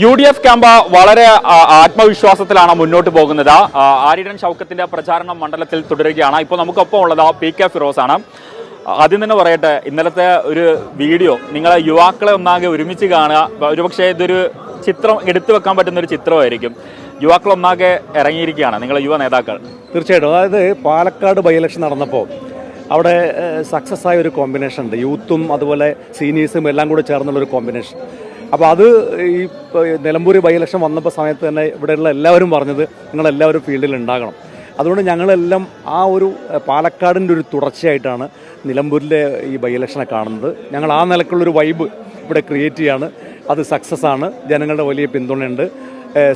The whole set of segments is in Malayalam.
UDF ക്യാമ്പ് വളരെ ആത്മവിശ്വാസത്തിലാണ് മുന്നോട്ട് പോകുന്നത്. ആര്യടൻ ഷൗക്കത്തിന്റെ പ്രചാരണം മണ്ഡലത്തിൽ തുടരുകയാണ്. ഇപ്പോൾ നമുക്കൊപ്പം ഉള്ളത് PK ഫിറോസ് ആണ്. ആദ്യം തന്നെ പറയട്ടെ, ഇന്നലത്തെ ഒരു വീഡിയോ നിങ്ങളെ യുവാക്കളെ ഒന്നാകെ ഒരുമിച്ച് കാണുക, ഒരുപക്ഷെ ഇതൊരു ചിത്രം എടുത്തു വെക്കാൻ പറ്റുന്ന ഒരു ചിത്രമായിരിക്കും. യുവാക്കൾ ഒന്നാകെ ഇറങ്ങിയിരിക്കുകയാണ്, നിങ്ങളെ യുവ നേതാക്കൾ. തീർച്ചയായിട്ടും. അതായത് പാലക്കാട് ബൈ ഇലക്ഷൻ നടന്നപ്പോൾ അവിടെ സക്സസ് ആയ ഒരു കോമ്പിനേഷൻ ഉണ്ട്. യൂത്തും അതുപോലെ സീനിയേഴ്സും എല്ലാം കൂടെ ചേർന്നുള്ളൊരു കോമ്പിനേഷൻ. അപ്പോൾ അത് ഈ നിലമ്പൂർ ബൈ ഇലക്ഷൻ വന്നപ്പോൾ സമയത്ത് തന്നെ ഇവിടെയുള്ള എല്ലാവരും പറഞ്ഞത് നിങ്ങളെല്ലാവരും ഫീൽഡിൽ ഉണ്ടാകണം. അതുകൊണ്ട് ഞങ്ങളെല്ലാം ആ ഒരു പാലക്കാടിൻ്റെ ഒരു തുടർച്ചയായിട്ടാണ് നിലമ്പൂരിലെ ഈ ബൈ ഇലക്ഷനെ കാണുന്നത്. ഞങ്ങൾ ആ നിലക്കുള്ളൊരു വൈബ് ഇവിടെ ക്രിയേറ്റ് ചെയ്യാണ്. അത് സക്സസ് ആണ്. ജനങ്ങളുടെ വലിയ പിന്തുണയുണ്ട്.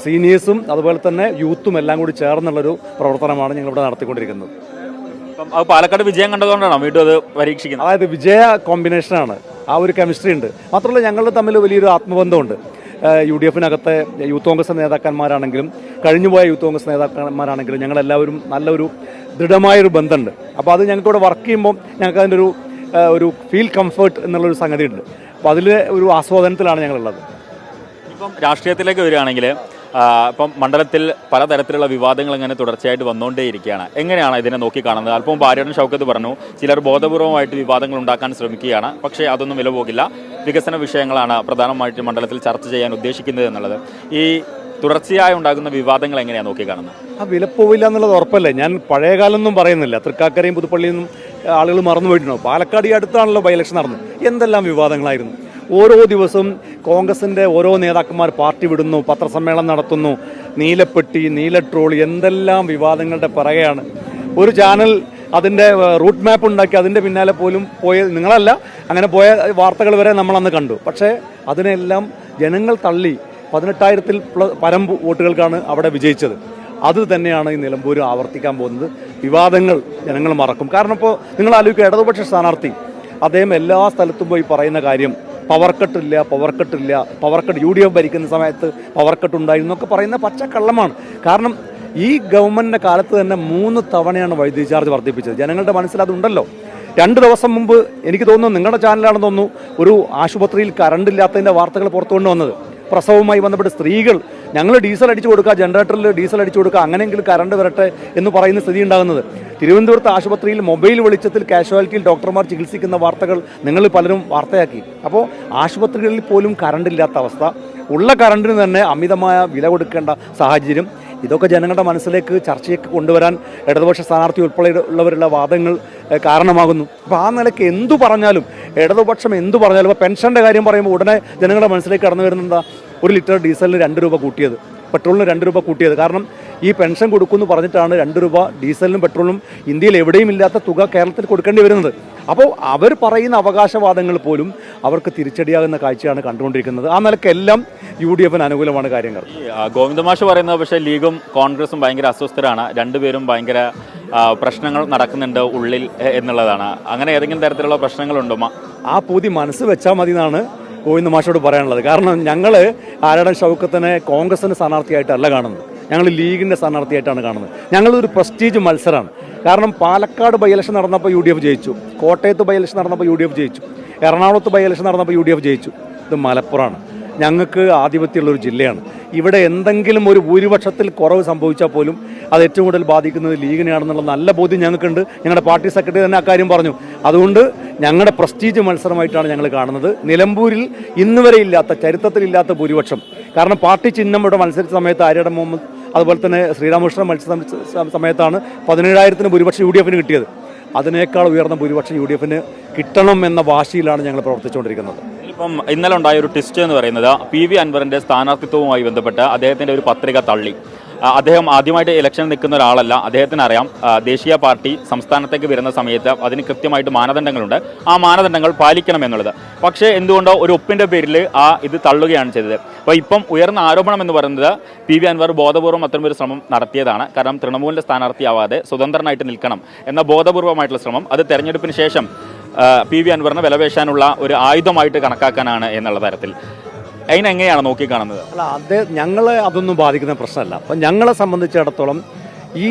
സീനിയേഴ്സും അതുപോലെ തന്നെ യൂത്തും എല്ലാം കൂടി ചേർന്നുള്ളൊരു പ്രവർത്തനമാണ് ഞങ്ങളിവിടെ നടത്തിക്കൊണ്ടിരിക്കുന്നത്. പാലക്കാട് വിജയം കണ്ടതുകൊണ്ടാണ് വീണ്ടും അത് പരീക്ഷിക്കുന്നത്. അതായത് വിജയ കോമ്പിനേഷനാണ്, ആ ഒരു കെമിസ്ട്രി ഉണ്ട്. മാത്രമല്ല ഞങ്ങൾ തമ്മിൽ വലിയൊരു ആത്മബന്ധമുണ്ട്. UDFനകത്തെ യൂത്ത് കോൺഗ്രസ് നേതാക്കന്മാരാണെങ്കിലും കഴിഞ്ഞുപോയ യൂത്ത് കോൺഗ്രസ് നേതാക്കന്മാരാണെങ്കിലും ഞങ്ങളെല്ലാവരും നല്ലൊരു ദൃഢമായൊരു ബന്ധമുണ്ട്. അപ്പോൾ അത് ഞങ്ങൾക്കിവിടെ വർക്ക് ചെയ്യുമ്പോൾ ഞങ്ങൾക്ക് അതിൻ്റെ ഒരു ഫീൽ കംഫർട്ട് എന്നുള്ളൊരു സംഗതി ഉണ്ട്. അപ്പോൾ അതിൽ ഒരു ആസ്വാദനത്തിലാണ് ഞങ്ങളുള്ളത്. ഇപ്പം രാഷ്ട്രീയത്തിലേക്ക് വരികയാണെങ്കിൽ ഇപ്പം മണ്ഡലത്തിൽ പലതരത്തിലുള്ള വിവാദങ്ങൾ ഇങ്ങനെ തുടർച്ചയായിട്ട് വന്നുകൊണ്ടേയിരിക്കുകയാണ്. എങ്ങനെയാണ് ഇതിനെ നോക്കിക്കാണുന്നത്? അല്പം ആര്യടൻ ഷൗക്കത്ത് പറഞ്ഞു, ചിലർ ബോധപൂർവമായിട്ട് വിവാദങ്ങൾ ഉണ്ടാക്കാൻ ശ്രമിക്കുകയാണ്. പക്ഷേ അതൊന്നും വില പോകില്ല. വികസന വിഷയങ്ങളാണ് പ്രധാനമായിട്ട് മണ്ഡലത്തിൽ ചർച്ച ചെയ്യാൻ ഉദ്ദേശിക്കുന്നത് എന്നുള്ളത്. ഈ തുടർച്ചയായി ഉണ്ടാകുന്ന വിവാദങ്ങൾ എങ്ങനെയാണ് നോക്കിക്കാണുന്നത്? ആ വിലപ്പോവില്ല എന്നുള്ളത് ഉറപ്പല്ലേ. ഞാൻ പഴയകാലമൊന്നും പറയുന്നില്ല. തൃക്കാക്കരയും പുതുപ്പള്ളിയിൽ നിന്നും ആളുകൾ മറന്നു പോയിട്ടുണ്ടോ? പാലക്കാട് ഈ അടുത്താണല്ലോ ബൈ ഇലക്ഷൻ നടന്നത്. എന്തെല്ലാം വിവാദങ്ങളായിരുന്നു. ഓരോ ദിവസവും കോൺഗ്രസിൻ്റെ ഓരോ നേതാക്കന്മാർ പാർട്ടി വിടുന്നു, പത്രസമ്മേളനം നടത്തുന്നു, നീലപ്പെട്ടി, നീല ട്രോളി, എന്തെല്ലാം വിവാദങ്ങളുടെ പിറകെയാണ്. ഒരു ചാനൽ അതിൻ്റെ റൂട്ട് മാപ്പ് ഉണ്ടാക്കി അതിൻ്റെ പിന്നാലെ പോലും പോയ നിങ്ങളല്ല, അങ്ങനെ പോയ വാർത്തകൾ വരെ നമ്മളന്ന് കണ്ടു. പക്ഷേ അതിനെല്ലാം ജനങ്ങൾ തള്ളി 18,000-ൽ പരം വോട്ടുകൾക്കാണ് അവിടെ വിജയിച്ചത്. അത് തന്നെയാണ് ഈ നിലമ്പൂർ ആവർത്തിക്കാൻ പോകുന്നത്. വിവാദങ്ങൾ ജനങ്ങൾ മറക്കും. കാരണം ഇപ്പോൾ നിങ്ങൾ ആലോചിക്കുക, ഇടതുപക്ഷ സ്ഥാനാർത്ഥി അദ്ദേഹം എല്ലാ സ്ഥലത്തും പോയി പറയുന്ന കാര്യം പവർ കട്ടില്ല, പവർ കട്ട് UDF ഭരിക്കുന്ന സമയത്ത് പവർ കട്ട് ഉണ്ടായിരുന്നു എന്നൊക്കെ പറയുന്ന പച്ചക്കള്ളമാണ്. കാരണം ഈ ഗവൺമെൻറ്റിൻ്റെ കാലത്ത് തന്നെ 3 തവണയാണ് വൈദ്യുതി ചാർജ് വർദ്ധിപ്പിച്ചത്. ജനങ്ങളുടെ മനസ്സിൽ അതുണ്ടല്ലോ. 2 ദിവസം മുമ്പ് എനിക്ക് തോന്നുന്നു നിങ്ങളുടെ ചാനലാണെന്ന് തോന്നുന്നു ഒരു ആശുപത്രിയിൽ കറണ്ട് ഇല്ലാത്തതിൻ്റെ വാർത്തകൾ പുറത്തു കൊണ്ടുവന്നത്. പ്രസവവുമായി ബന്ധപ്പെട്ട് സ്ത്രീകൾ ഞങ്ങൾ ഡീസൽ അടിച്ചു കൊടുക്കുക, ജനറേറ്ററിൽ ഡീസൽ അടിച്ചു കൊടുക്കുക, അങ്ങനെയെങ്കിലും കറണ്ട് വരട്ടെ എന്ന് പറയുന്ന സ്ഥിതി ഉണ്ടാകുന്നത്. തിരുവനന്തപുരത്ത് ആശുപത്രിയിൽ മൊബൈൽ വെളിച്ചത്തിൽ കാഷ്വാലിറ്റിയിൽ ഡോക്ടർമാർ ചികിത്സിക്കുന്ന വാർത്തകൾ നിങ്ങൾ പലരും വാർത്തയാക്കി. അപ്പോൾ ആശുപത്രികളിൽ പോലും കറണ്ട് ഇല്ലാത്ത അവസ്ഥ, ഉള്ള കറണ്ടിന് തന്നെ അമിതമായ വില കൊടുക്കേണ്ട സാഹചര്യം. ഇതൊക്കെ ജനങ്ങളുടെ മനസ്സിലേക്ക് ചർച്ചയൊക്കെ കൊണ്ടുവരാൻ ഇടതുപക്ഷ സ്ഥാനാർത്ഥി ഉൾപ്പെടെയുള്ളവരുള്ള വാദങ്ങൾ കാരണമാകുന്നു. അപ്പോൾ ആ നിലയ്ക്ക് എന്തു പറഞ്ഞാലും ഇടതുപക്ഷം എന്തു പറഞ്ഞാലും, ഇപ്പോൾ പെൻഷൻ്റെ കാര്യം പറയുമ്പോൾ ഉടനെ ജനങ്ങളുടെ മനസ്സിലേക്ക് കടന്നു വരുന്നത് 1 ലിറ്റർ ഡീസലിന് 2 രൂപ കൂട്ടിയത്, പെട്രോളിന് 2 രൂപ കൂട്ടിയത്. കാരണം ഈ പെൻഷൻ കൊടുക്കുമെന്ന് പറഞ്ഞിട്ടാണ് 2 രൂപ ഡീസലിനും പെട്രോളിനും ഇന്ത്യയിൽ എവിടെയും ഇല്ലാത്ത തുക കേരളത്തിൽ കൊടുക്കേണ്ടി വരുന്നത്. അപ്പോൾ അവർ പറയുന്ന അവകാശവാദങ്ങൾ പോലും അവർക്ക് തിരിച്ചടിയാകുന്ന കാഴ്ചയാണ് കണ്ടുകൊണ്ടിരിക്കുന്നത്. ആ നിലക്കെല്ലാം UDFന് അനുകൂലമാണ് കാര്യങ്ങൾ. ഗോവിന്ദമാഷ് പറയുന്നത് പക്ഷേ ലീഗും കോൺഗ്രസും ഭയങ്കര അസ്വസ്ഥരാണ്, രണ്ടുപേരും ഭയങ്കര പ്രശ്നങ്ങൾ നടക്കുന്നുണ്ട് ഉള്ളിൽ എന്നുള്ളതാണ്. അങ്ങനെ ഏതെങ്കിലും തരത്തിലുള്ള പ്രശ്നങ്ങളുണ്ടോ? ആ പൂതി മനസ്സ് വെച്ചാൽ മതി എന്നാണ് ഗോവിന്ദ മാഷോട് പറയാനുള്ളത്. കാരണം ഞങ്ങൾ ആര്യടൻ ഷൗക്കത്തിനെ കോൺഗ്രസിൻ്റെ സ്ഥാനാർത്ഥിയായിട്ടല്ല കാണുന്നത്, ഞങ്ങൾ ലീഗിൻ്റെ സ്ഥാനാർത്ഥിയായിട്ടാണ് കാണുന്നത്. ഞങ്ങളൊരു പ്രസ്റ്റീജ് മത്സരമാണ്. കാരണം പാലക്കാട് ബൈ ഇലക്ഷൻ നടന്നപ്പോൾ UDF ജയിച്ചു, കോട്ടയത്ത് ബൈ ഇലക്ഷൻ നടന്നപ്പോൾ UDF ജയിച്ചു, എറണാകുളത്ത് ബൈ ഇലക്ഷൻ നടന്നപ്പോൾ UDF ജയിച്ചു. ഇത് മലപ്പുറമാണ്. ഞങ്ങൾക്ക് ആധിപത്യമുള്ളൊരു ജില്ലയാണ്. ഇവിടെ എന്തെങ്കിലും ഒരു ഭൂരിപക്ഷത്തിൽ കുറവ് സംഭവിച്ചാൽ പോലും അത് ഏറ്റവും കൂടുതൽ ബാധിക്കുന്നത് ലീഗിനെയാണെന്നുള്ള നല്ല ബോധ്യം ഞങ്ങൾക്കുണ്ട്. ഞങ്ങളുടെ പാർട്ടി സെക്രട്ടറി തന്നെ അക്കാര്യം പറഞ്ഞു. അതുകൊണ്ട് ഞങ്ങളുടെ പ്രസ്റ്റീജ് മത്സരമായിട്ടാണ് ഞങ്ങൾ കാണുന്നത്. നിലമ്പൂരിൽ ഇന്ന് വരെ ഇല്ലാത്ത, ചരിത്രത്തിലില്ലാത്ത ഭൂരിപക്ഷം. കാരണം പാർട്ടി ചിഹ്നം ഇവിടെ മത്സരിച്ച സമയത്ത് ആര്യടൻ മുഹമ്മദ് അതുപോലെ തന്നെ ശ്രീരാമകൃഷ്ണൻ മത്സരിച്ച സമയത്താണ് 17,000-ന് ഭൂരിപക്ഷം UDFന് കിട്ടിയത്. അതിനേക്കാൾ ഉയർന്ന ഭൂരിപക്ഷം UDFന് കിട്ടണം എന്ന വാശിയിലാണ് ഞങ്ങൾ പ്രവർത്തിച്ചുകൊണ്ടിരിക്കുന്നത്. ഇപ്പം ഇന്നലെ ഉണ്ടായ ഒരു ട്വിസ്റ്റ് എന്ന് പറയുന്നത് PV അൻവറിൻ്റെ സ്ഥാനാർത്ഥിത്വവുമായി ബന്ധപ്പെട്ട് അദ്ദേഹത്തിൻ്റെ ഒരു പത്രിക തള്ളി. അദ്ദേഹം ആദ്യമായിട്ട് ഇലക്ഷനിൽ നിൽക്കുന്ന ഒരാളല്ല. അദ്ദേഹത്തിന് അറിയാം ദേശീയ പാർട്ടി സംസ്ഥാനത്തേക്ക് വരുന്ന സമയത്ത് അതിന് കൃത്യമായിട്ട് മാനദണ്ഡങ്ങളുണ്ട്, ആ മാനദണ്ഡങ്ങൾ പാലിക്കണം എന്നുള്ളത്. പക്ഷേ എന്തുകൊണ്ടോ ഒരു ഒപ്പിൻ്റെ പേരിൽ ഇത് തള്ളുകയാണ് ചെയ്തത്. അപ്പോൾ ഇപ്പം ഉയർന്ന ആരോപണം എന്ന് പറയുന്നത് PV അൻവർ ബോധപൂർവ്വം അത്തരമൊരു ശ്രമം നടത്തിയതാണ്. കാരണം തൃണമൂലിൻ്റെ സ്ഥാനാർത്ഥിയാവാതെ സ്വതന്ത്രനായിട്ട് നിൽക്കണം എന്ന ബോധപൂർവമായിട്ടുള്ള ശ്രമം അത് തെരഞ്ഞെടുപ്പിന് ശേഷം PV അൻവറിനെ വിലപേശാനുള്ള ഒരു ആയുധമായിട്ട് കണക്കാക്കാനാണ് എന്നുള്ള തരത്തിൽ. അതിനെങ്ങനെയാണ് നോക്കിക്കാണുന്നത്? അല്ല, ഞങ്ങളെ അതൊന്നും ബാധിക്കുന്ന പ്രശ്നമല്ല. അപ്പം ഞങ്ങളെ സംബന്ധിച്ചിടത്തോളം ഈ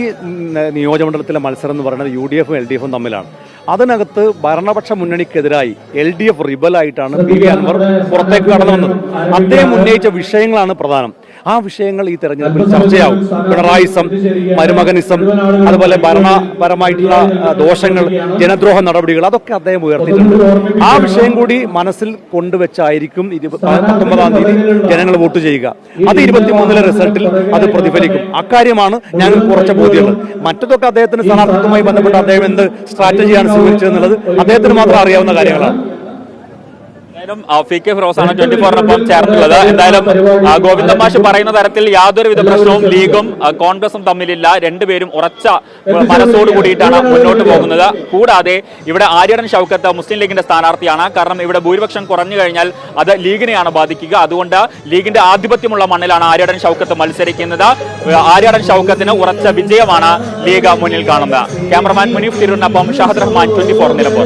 നിയോജകമണ്ഡലത്തിലെ മത്സരം എന്ന് പറയുന്നത് UDF ഉം LDF ഉം തമ്മിലാണ്. അതിനകത്ത് ഭരണപക്ഷ മുന്നണിക്കെതിരായി LDF റിബലായിട്ടാണ് PV അൻവർ പുറത്തേക്ക് കടന്നു വന്നത്. അദ്ദേഹം ഉന്നയിച്ച വിഷയങ്ങളാണ് പ്രധാനം. ആ വിഷയങ്ങൾ ഈ തെരഞ്ഞെടുപ്പിൽ ചർച്ചയാവും. പിണറായിസം, മരുമകനിസം, അതുപോലെ ഭരണപരമായിട്ടുള്ള ദോഷങ്ങൾ, ജനദ്രോഹ നടപടികൾ, അതൊക്കെ അദ്ദേഹം ഉയർത്തിയിട്ടുണ്ട്. ആ വിഷയം കൂടി മനസ്സിൽ കൊണ്ടുവച്ചായിരിക്കും 19-ാം തീയതി ജനങ്ങൾ വോട്ട് ചെയ്യുക. അത് 23-ലെ റിസൾട്ടിൽ അത് പ്രതിഫലിക്കും. അക്കാര്യമാണ് ഞങ്ങൾക്ക് കുറച്ച് ബോധ്യമുള്ളത്. മറ്റതൊക്കെ അദ്ദേഹത്തിന് സ്ഥാനാർത്ഥിത്വവുമായി ബന്ധപ്പെട്ട് അദ്ദേഹം എന്ത് സ്ട്രാറ്റജിയാണ് സ്വീകരിച്ചതെന്നുള്ളത് അദ്ദേഹത്തിന് മാത്രം അറിയാവുന്ന കാര്യങ്ങളാണ്. FK ഫിറോസാണ് 24-നൊപ്പം ചേർന്നുള്ളത്. എന്തായാലും ഗോവിന്ദൻ മാഷ് പറയുന്ന തരത്തിൽ യാതൊരുവിധ പ്രശ്നവും ലീഗും കോൺഗ്രസും തമ്മിലില്ല. രണ്ടുപേരും ഉറച്ച മനസ്സോട് കൂടിയിട്ടാണ് മുന്നോട്ട് പോകുന്നത്. കൂടാതെ ഇവിടെ ആര്യടൻ ഷൗക്കത്ത് മുസ്ലിം ലീഗിന്റെ സ്ഥാനാർത്ഥിയാണ്. കാരണം ഇവിടെ ഭൂരിപക്ഷം കുറഞ്ഞു കഴിഞ്ഞാൽ അത് ലീഗിനെയാണ് ബാധിക്കുക. അതുകൊണ്ട് ലീഗിന്റെ ആധിപത്യമുള്ള മണ്ണിലാണ് ആര്യടൻ ഷൗക്കത്ത് മത്സരിക്കുന്നത്. ആര്യടൻ ഷൗക്കത്തിന് ഉറച്ച വിജയമാണ് ലീഗ് മുന്നിൽ കാണുന്നത്. ക്യാമറമാൻ മുനീഫ് തിരൂരിനൊപ്പം ഷഹദ് റഹ്മാൻ, 24 നിലമ്പൂർ.